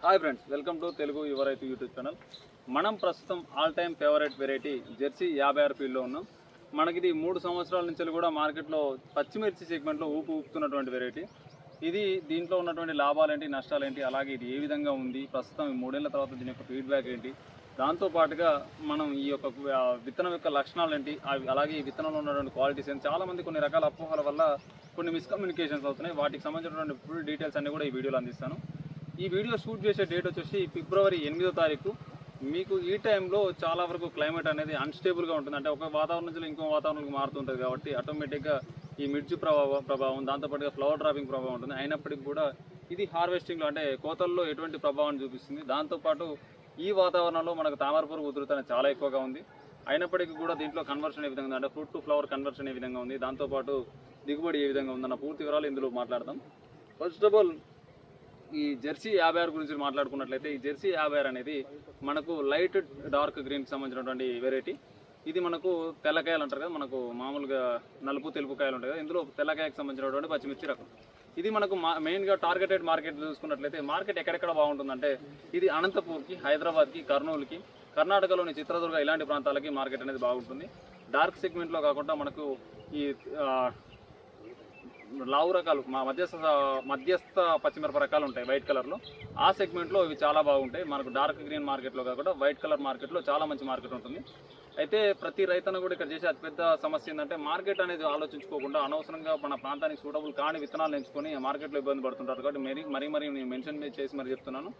Hi friends, welcome to Telugu యువ రైతు YouTube channel. మనం ప్రస్తుతం all time favourite variety Jersey 56 ఫీల్డ్లో ఉన్నాం. మనకి ఇది 3 సంవత్సరాల నుంచి కూడా మార్కెట్లో పచ్చిమిర్చి సెగ్మెంట్లో ఊపుతున్నటువంటి వెరైటీ. ఇది దీంట్లో ఉన్నటువంటి లాభాలేంటి, నష్టాలేంటి, అలాగే ఇది ఏ విధంగా ఉంది, ప్రస్తుతం 3 ఏళ్ల తర్వాత దీని యొక్క ఫీడ్బ్యాక్ ఏంటి, దాంతోపాటుగా మనం ఈ యొక్క విత్తనం యొక్క లక్షణాలు ఏంటి, అలాగే ఈ విత్తనంలో ఉన్నటువంటి క్వాలిటీస్ ఏంటి, చాలామంది కొన్ని రకాల అపోహల వల్ల కొన్ని మిస్కమ్యూనికేషన్స్ అవుతున్నాయి. వాటికి సంబంధించినటువంటి ఫుల్ డీటెయిల్స్ అన్నీ కూడా ఈ వీడియోలో అందిస్తాను. ఈ వీడియో షూట్ చేసే డేట్ వచ్చేసి ఫిబ్రవరి 8వ తారీఖు. మీకు ఈ టైంలో చాలా వరకు క్లైమేట్ అనేది అన్స్టేబుల్గా ఉంటుంది. అంటే ఒక వాతావరణం నుంచి ఇంకో వాతావరణంకి మారుతుంటుంది కాబట్టి ఆటోమేటిక్గా ఈ మిర్చి ప్రభావం దాంతోపాటుగా ఫ్లవర్ డ్రాపింగ్ ప్రభావం ఉంటుంది. అయినప్పటికీ కూడా ఇది హార్వెస్టింగ్లో అంటే కోతల్లో ఎటువంటి ప్రభావాన్ని చూపిస్తుంది. దాంతోపాటు ఈ వాతావరణంలో మనకు తామరపురుగు ఉధృతి అనేది చాలా ఎక్కువగా ఉంది. అయినప్పటికీ కూడా దీంట్లో కన్వర్షన్ ఏ విధంగా ఉంది అంటే ఫ్రూట్ టు ఫ్లవర్ కన్వర్షన్ ఏ విధంగా ఉంది, దాంతోపాటు దిగుబడి ఏ విధంగా ఉందన్న పూర్తి వివరాలు ఇందులో మాట్లాడదాం. ఫస్ట్ ఆఫ్ ఆల్ ఈ జెర్సీ 56 గురించి మాట్లాడుకున్నట్లయితే ఈ జెర్సీ 56 అనేది మనకు లైట్ డార్క్ గ్రీన్కి సంబంధించినటువంటి వెరైటీ. ఇది మనకు తెల్లకాయలు అంటారు కదా, మనకు మామూలుగా నలుపు తెలుపు కాయలు ఉంటాయి కదా, ఇందులో తెల్లకాయకు సంబంధించినటువంటి పచ్చిమిర్చి రకం. ఇది మనకు మెయిన్గా టార్గెటెడ్ మార్కెట్ చూసుకున్నట్లయితే మార్కెట్ ఎక్కడెక్కడ బాగుంటుందంటే ఇది అనంతపూర్కి, హైదరాబాద్కి, కర్నూలుకి, కర్ణాటకలోని చిత్రదుర్గ ఇలాంటి ప్రాంతాలకి మార్కెట్ అనేది బాగుంటుంది. డార్క్ సెగ్మెంట్లో కాకుండా మనకు ఈ లావు రకాలు మధ్యస్థ పచ్చిమిరప రకాలు ఉంటాయి వైట్ కలర్లో. ఆ సెగ్మెంట్లో ఇవి చాలా బాగుంటాయి. మనకు డార్క్ గ్రీన్ మార్కెట్లో కాకుండా వైట్ కలర్ మార్కెట్లో చాలా మంచి మార్కెట్ ఉంటుంది. అయితే ప్రతి రైతన్న కూడా ఇక్కడ చేసే అతిపెద్ద సమస్య ఏంటంటే మార్కెట్ అనేది ఆలోచించుకోకుండా అనవసరంగా మన ప్రాంతానికి సూటబుల్ కాని విత్తనాలు ఎంచుకొని మార్కెట్లో ఇబ్బంది పడుతుంటారు. కాబట్టి మరీ నేను మెన్షన్ చేసి మరి చెప్తున్నాను,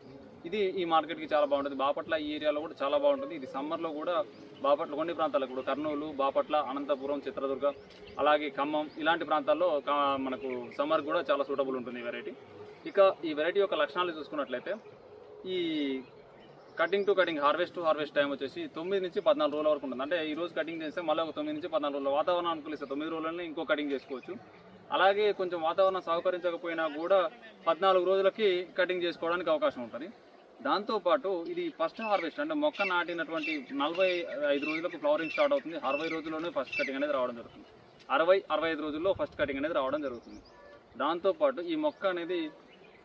ఇది ఈ మార్కెట్కి చాలా బాగుంటుంది. బాపట్ల ఈ ఏరియాలో కూడా చాలా బాగుంటుంది. ఇది సమ్మర్లో కూడా బాపట్ల కొన్ని ప్రాంతాలకు కూడా కర్నూలు, బాపట్ల, అనంతపురం, చిత్రదుర్గ, అలాగే ఖమ్మం ఇలాంటి ప్రాంతాల్లో మనకు సమ్మర్ కూడా చాలా సూటబుల్ ఉంటుంది ఈ వెరైటీ. ఇక ఈ వెరైటీ యొక్క లక్షణాలు చూసుకున్నట్లయితే ఈ cutting to cutting, harvest to harvest time వచ్చేసి 9 నుంచి 14 రోజుల వరకు ఉంటుంది. అంటే ఈ రోజు కటింగ్ చేస్తే మళ్ళీ ఒక 9 నుంచి 14 రోజులు వాతావరణం అనుకూలిస్తే 9 రోజులనే ఇంకో కటింగ్ చేసుకోవచ్చు. అలాగే కొంచెం వాతావరణం సహకరించకపోయినా కూడా 14 రోజులకి కటింగ్ చేసుకోవడానికి అవకాశం ఉంటుంది. దాంతోపాటు ఇది ఫస్ట్ హార్వెస్ట్ అంటే మొక్క నాటినటువంటి 45 రోజులకు ఫ్లవరింగ్ స్టార్ట్ అవుతుంది. 60 రోజుల్లోనే ఫస్ట్ కటింగ్ అనేది రావడం జరుగుతుంది. 60-65 రోజుల్లో ఫస్ట్ కటింగ్ అనేది రావడం జరుగుతుంది. దాంతోపాటు ఈ మొక్క అనేది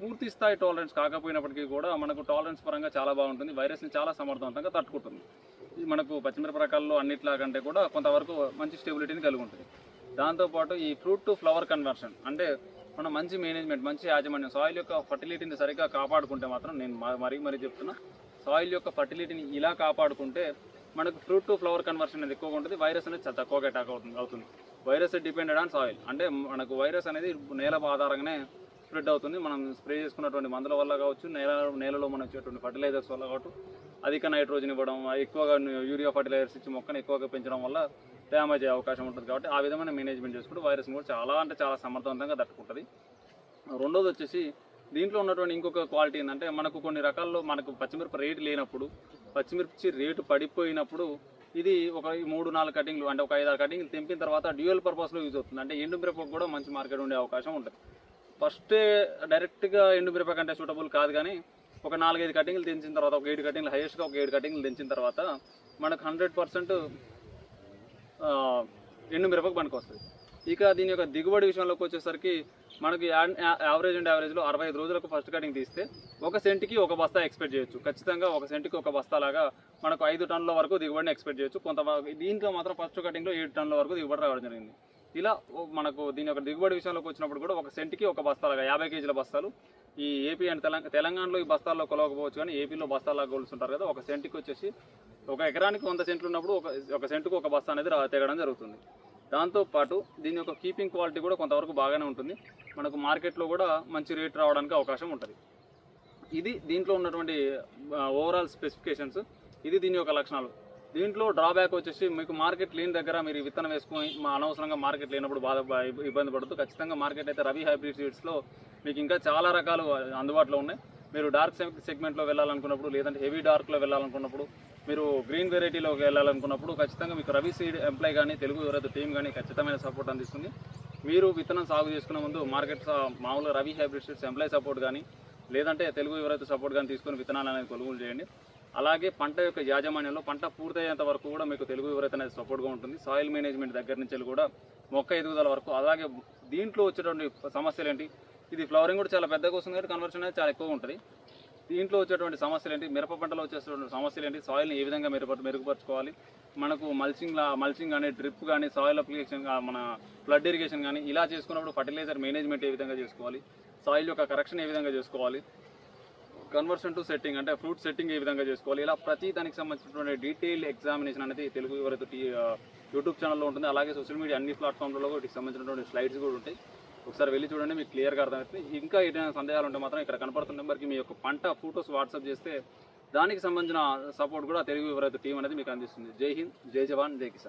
పూర్తి స్థాయి టాలరెన్స్ కాకపోయినప్పటికీ కూడా మనకు టాలరెన్స్ పరంగా చాలా బాగుంటుంది. వైరస్ని చాలా సమర్థవంతంగా తట్టుకుంటుంది. ఇది మనకు పచ్చిమిరప రకాల్లో అన్నిట్లా కంటే కూడా కొంతవరకు మంచి స్టెబిలిటీని కలిగి ఉంటుంది. దాంతోపాటు ఈ ఫ్రూట్ టు ఫ్లవర్ కన్వర్షన్ అంటే మనం మంచి మేనేజ్మెంట్, మంచి యాజమాన్యం, సాయిల్ యొక్క ఫర్టిలిటీని సరిగ్గా కాపాడుకుంటే మాత్రం నేను మరీ చెప్తున్నా, సాయిల్ యొక్క ఫర్టిలిటీని ఇలా కాపాడుకుంటే మనకు ఫ్రూట్ టు ఫ్లవర్ కన్వర్షన్ అనేది ఎక్కువగా ఉంటుంది. వైరస్ అనేది చాలా తక్కువగా అటాక్ అవుతుంది. వైరస్ డిపెండెడ్ ఆన్ సాయిల్ అంటే మనకు వైరస్ అనేది నేల ఆధారంగానే స్ప్రెడ్ అవుతుంది. మనం స్ప్రే చేసుకున్నటువంటి మందుల వల్ల కావచ్చు, నేలలో మనం ఇచ్చేటువంటి ఫర్టిలైజర్స్ వల్ల కావచ్చు, అధిక నైట్రోజన్ ఇవ్వడం, ఎక్కువగా యూరియా ఫర్టిలైజర్స్ ఇచ్చి మొక్కను ఎక్కువగా పెంచడం వల్ల డ్యామేజ్ అయ్యే అవకాశం ఉంటుంది. కాబట్టి ఆ విధమైన మేనేజ్మెంట్ చేసుకుంటూ వైరస్ని కూడా చాలా సమర్థవంతంగా తట్టుకుంటుంది. రెండోది వచ్చేసి దీంట్లో ఉన్నటువంటి ఇంకొక క్వాలిటీ ఏంటంటే మనకు కొన్ని రకాల్లో మనకు పచ్చిమిరప రేటు లేనప్పుడు, పచ్చిమిర్చి రేటు పడిపోయినప్పుడు ఇది ఒక 3-4 కటింగ్లు అంటే ఒక 5-6 కటింగ్లు తెంపిన తర్వాత డ్యూయల్ పర్పస్లో యూజ్ అవుతుంది. అంటే ఎండు మిరపకు కూడా మంచి మార్కెట్ ఉండే అవకాశం ఉంటుంది. ఫస్టే డైరెక్ట్గా ఎండు మిరప కంటే సూటబుల్ కాదు, కానీ ఒక 4-5 కటింగ్లు తెంచిన తర్వాత ఒక 7 కటింగ్లు హైయెస్ట్గా ఒక 7 కటింగ్లు తెంచిన తర్వాత మనకు 100% ఎండు మిరపకు పనికి వస్తుంది. ఇక దీని యొక్క దిగుబడి విషయంలోకి వచ్చేసరికి మనకి యావరేజ్లో 65 రోజులకు ఫస్ట్ కటింగ్ తీస్తే 1 సెంట్కి 1 బస్తా ఎక్స్పెక్ట్ చేయొచ్చు. ఖచ్చితంగా 1 సెంట్కి 1 బస్తా లాగా మనకు 5 టన్నుల వరకు దిగుబడిని ఎక్స్పెక్ట్ చేయొచ్చు. దీంట్లో మాత్రం ఫస్ట్ కటింగ్లో 7 టన్నుల వరకు దిగుబడి రావడం జరిగింది. ఇలా మనకు దీని యొక్క దిగుబడి విషయంలోకి వచ్చినప్పుడు కూడా 1 సెంట్కి 1 బస్తాలాగా 50 కేజీల బస్తాలు. ఈ ఏపీ అండ్ తెలంగాణలో ఈ బస్తాల్లో కొలవకపోవచ్చు, కానీ ఏపీలో బస్తాలాగా కొలుస్తుంటారు కదా. 1 సెంట్కి వచ్చేసి 1 ఎకరానికి 100 సెంట్లు ఉన్నప్పుడు 1 సెంటుకు 1 బస్తా అనేది తెగడం జరుగుతుంది. దాంతోపాటు దీని యొక్క కీపింగ్ క్వాలిటీ కూడా కొంతవరకు బాగానే ఉంటుంది. మనకు మార్కెట్లో కూడా మంచి రేట్ రావడానికి అవకాశం ఉంటుంది. ఇది దీంట్లో ఉన్నటువంటి ఓవరాల్ స్పెసిఫికేషన్స్. ఇది దీని యొక్క లక్షణాలు. దీంట్లో డ్రాబ్యాక్ వచ్చేసి మీకు మార్కెట్ లేని దగ్గర మీరు విత్తనం వేసుకొని అనవసరంగా మార్కెట్ లేనప్పుడు ఇబ్బంది పడుతూ, ఖచ్చితంగా మార్కెట్ అయితే రవి హైబ్రిడ్ సీడ్స్లో మీకు ఇంకా చాలా రకాలు అందుబాటులో ఉన్నాయి. మీరు డార్క్ సెగ్మెంట్లో వెళ్ళాలనుకున్నప్పుడు, లేదంటే హెవీ డార్క్లో వెళ్ళాలనుకున్నప్పుడు, మీరు గ్రీన్ వెరైటీలోకి వెళ్ళాలనుకున్నప్పుడు ఖచ్చితంగా మీకు రవి సీడ్ ఎంప్లాయ్ కానీ తెలుగు యువరైతు టీం కానీ ఖచ్చితమైన సపోర్ట్ అందిస్తుంది. మీరు విత్తనం సాగు చేసుకునే ముందు మార్కెట్ మామూలుగా rabi hybrid seeds employ support కానీ లేదంటే తెలుగు యువరైతు సపోర్ట్ కానీ తీసుకొని విత్తనాలు అనేది కొనుగోలు చేయండి. అలాగే పంట యొక్క యాజమాన్యంలో పంట పూర్తయ్యేంత వరకు కూడా మీకు తెలుగు యువరైతు అనేది సపోర్ట్గా ఉంటుంది. సాయిల్ మేనేజ్మెంట్ దగ్గర నుంచి కూడా మొక్క ఎదుగుదల వరకు. అలాగే దీంట్లో వచ్చేటువంటి సమస్యలు ఏంటి, ఇది ఫ్లవరింగ్ కూడా చాలా పెద్దగా వస్తుంది కాబట్టి కన్వర్షన్ అనేది చాలా ఎక్కువ ఉంటుంది. దీంట్లో వచ్చేటువంటి సమస్యలు ఏంటి, మిరప పంటలో వచ్చేటువంటి సమస్యలు ఏంటి, సాయిల్ని ఏ విధంగా మెరుగుపరచుకోవాలి, మనకు మల్చింగ్ కానీ, డ్రిప్ కానీ, సాయిల్ అప్లికేషన్, మన ఫ్లడ్ ఇరిగేషన్ కానీ ఇలా చేసుకున్నప్పుడు ఫర్టిలైజర్ మేనేజ్మెంట్ ఏ విధంగా చేసుకోవాలి, సాయిల్ యొక్క కరెక్షన్ ఏ విధంగా చేసుకోవాలి, కన్వర్షన్ టు సెట్టింగ్ అంటే ఫ్రూట్ సెట్టింగ్ ఏ విధంగా చేసుకోవాలి, ఇలా ప్రతి దానికి సంబంధించినటువంటి డీటెయిల్ ఎగ్జామినేషన్ అనేది తెలుగు యువరైతు యూట్యూబ్ ఛానల్లో ఉంటుంది. అలాగే సోషల్ మీడియా అన్ని ప్లాట్ఫామ్లలో వీటికి సంబంధించినటువంటి స్లైడ్స్ కూడా ఉంటాయి. ఒకసారి వెళ్ళి చూడండి, మీకు క్లియర్గా అర్థమవుతుంది. ఇంకా ఏదైనా సందేహాలు ఉంటే మాత్రం ఇక్కడ కనపడుతున్న నెంబర్కి మీ యొక్క పంట ఫోటోస్ వాట్సాప్ చేస్తే దానికి సంబంధించిన సపోర్ట్ కూడా తెలుగు యువరైతు టీం అనేది మీకు అందిస్తుంది. జై హింద్, జై జవాన్, జై కిసాన్.